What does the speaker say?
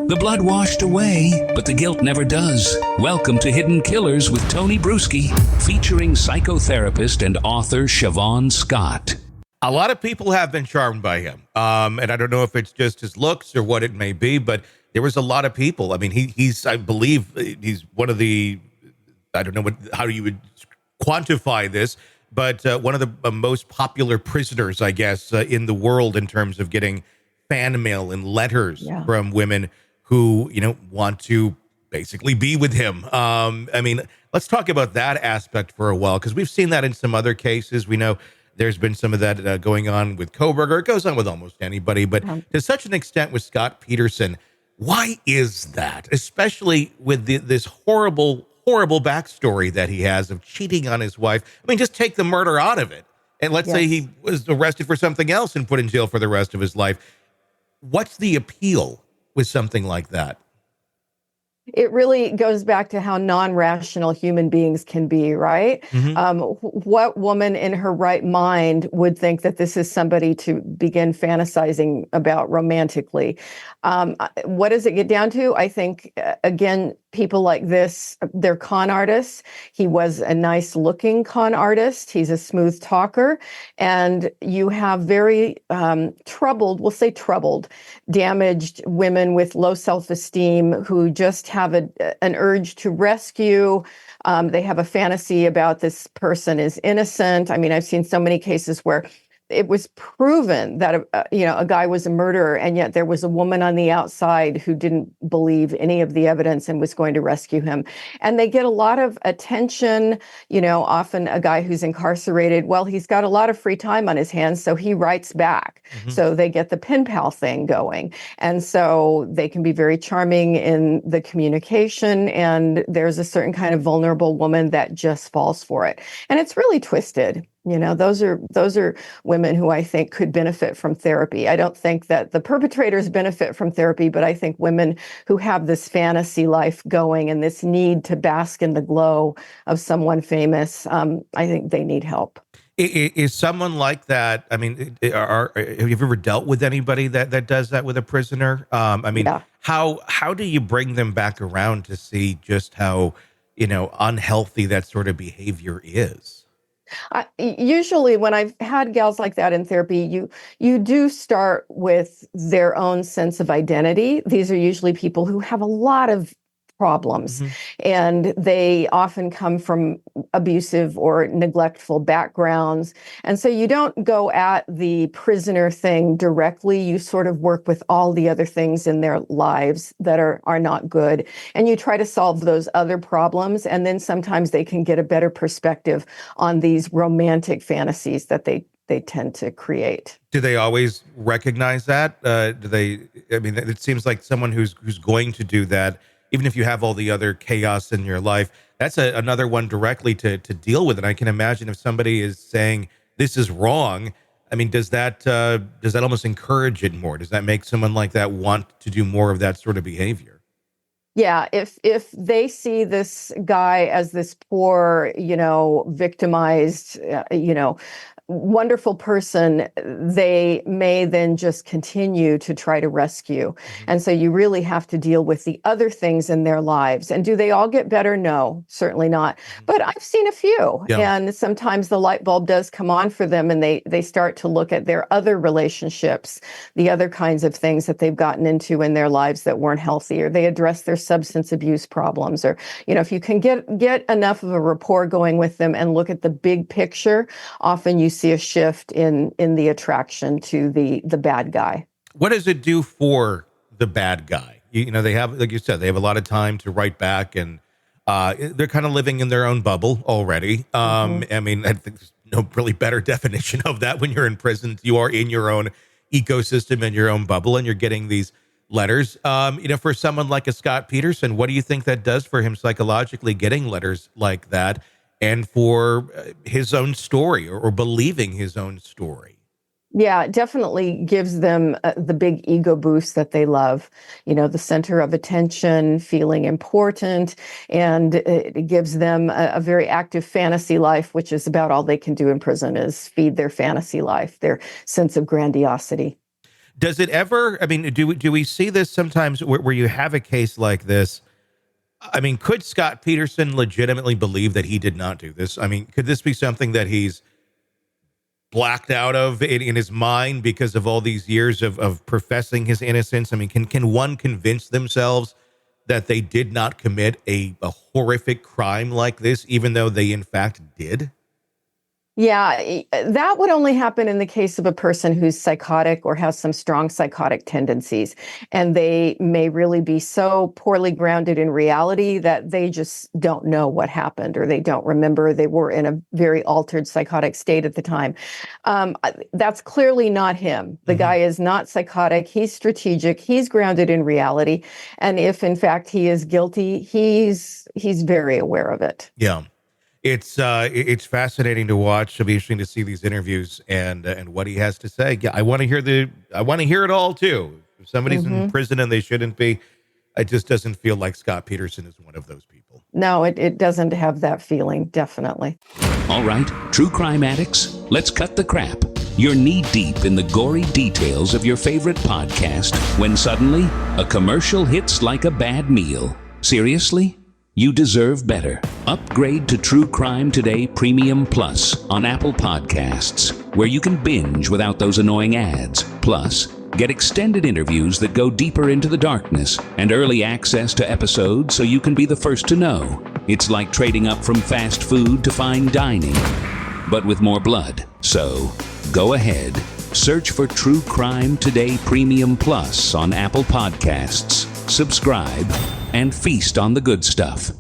The blood washed away, but the guilt never does. Welcome to Hidden Killers with Tony Brueski, featuring psychotherapist and author Shavaun Scott. A lot of people have been charmed by him. And I don't know if it's just his looks or what it may be, but there was a lot of people. I mean, I believe he's one of the, I don't know how you would quantify this, but one of the most popular prisoners, I guess, in the world in terms of getting fan mail and letters from women who, want to basically be with him. I mean, let's talk about that aspect for a while, because we've seen that in some other cases. We know there's been some of that going on with Koberger. It goes on with almost anybody, but to such an extent with Scott Peterson. Why is that? Especially with this horrible backstory that he has of cheating on his wife. I mean, just take the murder out of it. And let's say he was arrested for something else and put in jail for the rest of his life. What's the appeal with something like that? It really goes back to how non-rational human beings can be, right? What woman in her right mind would think that this is somebody to begin fantasizing about romantically? What does it get down to? I think, again, people like this, they're con artists. He was a nice looking con artist. He's a smooth talker. And you have very troubled, damaged women with low self-esteem who just have an urge to rescue. They have a fantasy about this person is innocent. I mean, I've seen so many cases where it was proven that a guy was a murderer, and yet there was a woman on the outside who didn't believe any of the evidence and was going to rescue him. And they get a lot of attention. Often a guy who's incarcerated, well, he's got a lot of free time on his hands, so he writes back. So they get the pen pal thing going, and so they can be very charming in the communication. And there's a certain kind of vulnerable woman that just falls for it, and it's really twisted. Those are women who I think could benefit from therapy. I don't think that the perpetrators benefit from therapy, but I think women who have this fantasy life going and this need to bask in the glow of someone famous, I think they need help. Is someone like that? I mean, have you ever dealt with anybody that does that with a prisoner? How do you bring them back around to see just how unhealthy that sort of behavior is? Usually when I've had gals like that in therapy, you do start with their own sense of identity. These are usually people who have a lot of problems, and they often come from abusive or neglectful backgrounds. And so you don't go at the prisoner thing directly. You sort of work with all the other things in their lives that are not good, and you try to solve those other problems. And then sometimes they can get a better perspective on these romantic fantasies that they tend to create. Do they always recognize that? It seems like someone who's going to do that, even if you have all the other chaos in your life, that's another one directly to deal with. And I can imagine if somebody is saying this is wrong, I mean, does that almost encourage it more? Does that make someone like that want to do more of that sort of behavior? Yeah, if they see this guy as this poor, victimized, wonderful person, they may then just continue to try to rescue. And so you really have to deal with the other things in their lives. And do they all get better? No, certainly not. But I've seen a few. And sometimes the light bulb does come on for them, and they start to look at their other relationships, the other kinds of things that they've gotten into in their lives that weren't healthy, or they address their substance abuse problems, or, if you can get enough of a rapport going with them and look at the big picture, often you see a shift in the attraction to the bad guy. What does it do for the bad guy? They have, like you said, they have a lot of time to write back, and they're kind of living in their own bubble already. I mean, I think there's no really better definition of that. When you're in prison, you are in your own ecosystem and your own bubble, and you're getting these letters. For someone like a Scott Peterson, what do you think that does for him psychologically, getting letters like that, and for his own story, or believing his own story? Yeah, it definitely gives them the big ego boost that they love, the center of attention, feeling important, and it gives them a very active fantasy life, which is about all they can do in prison, is feed their fantasy life, their sense of grandiosity. Does it ever, I mean, do we see this sometimes where you have a case like this? I mean, could Scott Peterson legitimately believe that he did not do this? I mean, could this be something that he's blacked out of in his mind because of all these years of professing his innocence? I mean, can one convince themselves that they did not commit a horrific crime like this, even though they in fact did? Yeah, that would only happen in the case of a person who's psychotic or has some strong psychotic tendencies. And they may really be so poorly grounded in reality that they just don't know what happened, or they don't remember they were in a very altered psychotic state at the time. That's clearly not him. The guy is not psychotic. He's strategic. He's grounded in reality. And if in fact he is guilty, he's very aware of it. Yeah. It's fascinating to watch. It'll be interesting to see these interviews and what he has to say. Yeah, I want to hear it all too. If somebody's in prison and they shouldn't be, it just doesn't feel like Scott Peterson is one of those people. No, it doesn't have that feeling, definitely. All right, true crime addicts, let's cut the crap. You're knee-deep in the gory details of your favorite podcast when suddenly a commercial hits like a bad meal. Seriously? You deserve better. Upgrade to True Crime Today Premium Plus on Apple Podcasts, where you can binge without those annoying ads. Plus, get extended interviews that go deeper into the darkness and early access to episodes so you can be the first to know. It's like trading up from fast food to fine dining, but with more blood. So, go ahead. Search for True Crime Today Premium Plus on Apple Podcasts. Subscribe and feast on the good stuff.